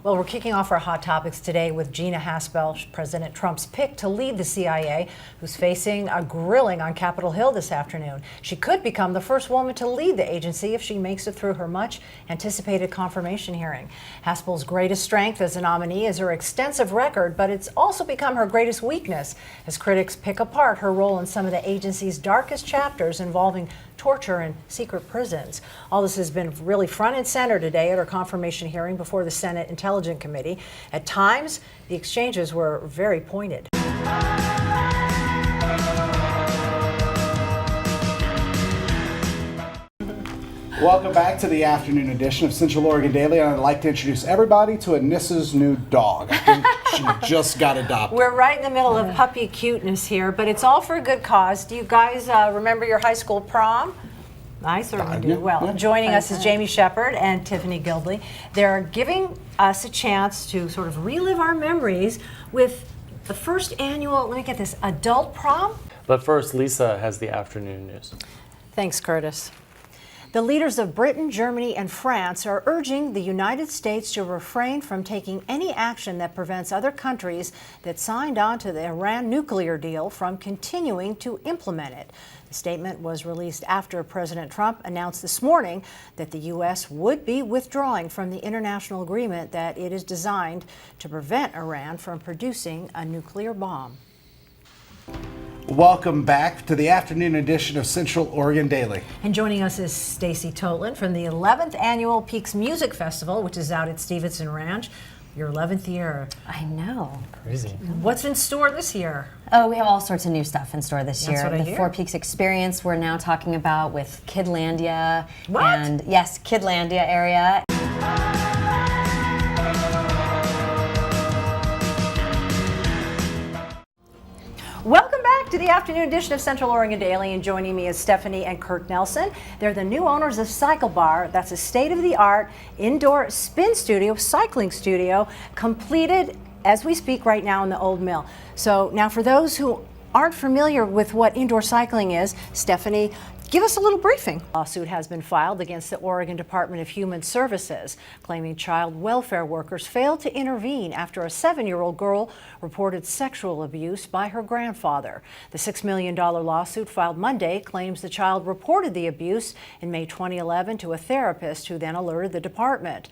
Well, we're kicking off our Hot Topics today with Gina Haspel, President Trump's pick to lead the CIA, who's facing a grilling on Capitol Hill this afternoon. She could become the first woman to lead the agency if she makes it through her much anticipated confirmation hearing. Haspel's greatest strength as a nominee is her extensive record, but it's also become her greatest weakness as critics pick apart her role in some of the agency's darkest chapters involving torture in secret prisons. All this has been really front and center today at her confirmation hearing before the Senate Intelligence Committee. At times, the exchanges were very pointed. Welcome back to the afternoon edition of Central Oregon Daily, and I'd like to introduce everybody to Anissa's new dog. I think she just got adopted. We're right in the middle of puppy cuteness here, but it's all for a good cause. Do you guys remember your high school prom? I certainly do. Well, joining us is Jamie Shepard and Tiffany Gilbey. They're giving us a chance to sort of relive our memories with the first annual, let me get this, adult prom? But first, Lisa has the afternoon news. Thanks, Curtis. The leaders of Britain, Germany, and France are urging the United States to refrain from taking any action that prevents other countries that signed on to the Iran nuclear deal from continuing to implement it. The statement was released after President Trump announced this morning that the U.S. would be withdrawing from the international agreement that it is designed to prevent Iran from producing a nuclear bomb. Welcome back to the afternoon edition of Central Oregon Daily. And joining us is Stacy Totlin from the 11th Annual Peaks Music Festival, which is out at Stevenson Ranch. Your 11th year. I know. Crazy. What's in store this year? Oh, we have all sorts of new stuff in store this year. What I the hear. Four Peaks experience we're now talking about with Kidlandia. What? And yes, Kidlandia area. Welcome back to the afternoon edition of Central Oregon Daily, and joining me is Stephanie and Kirk Nelson. They're the new owners of Cycle Bar. That's a state-of-the-art indoor spin studio, cycling studio, completed as we speak right now in the old mill. So now for those who aren't familiar with what indoor cycling is, Stephanie, give us a little briefing. A lawsuit has been filed against the Oregon Department of Human Services, claiming child welfare workers failed to intervene after a 7-year-old girl reported sexual abuse by her grandfather. The $6 million lawsuit filed Monday claims the child reported the abuse in May 2011 to a therapist who then alerted the department.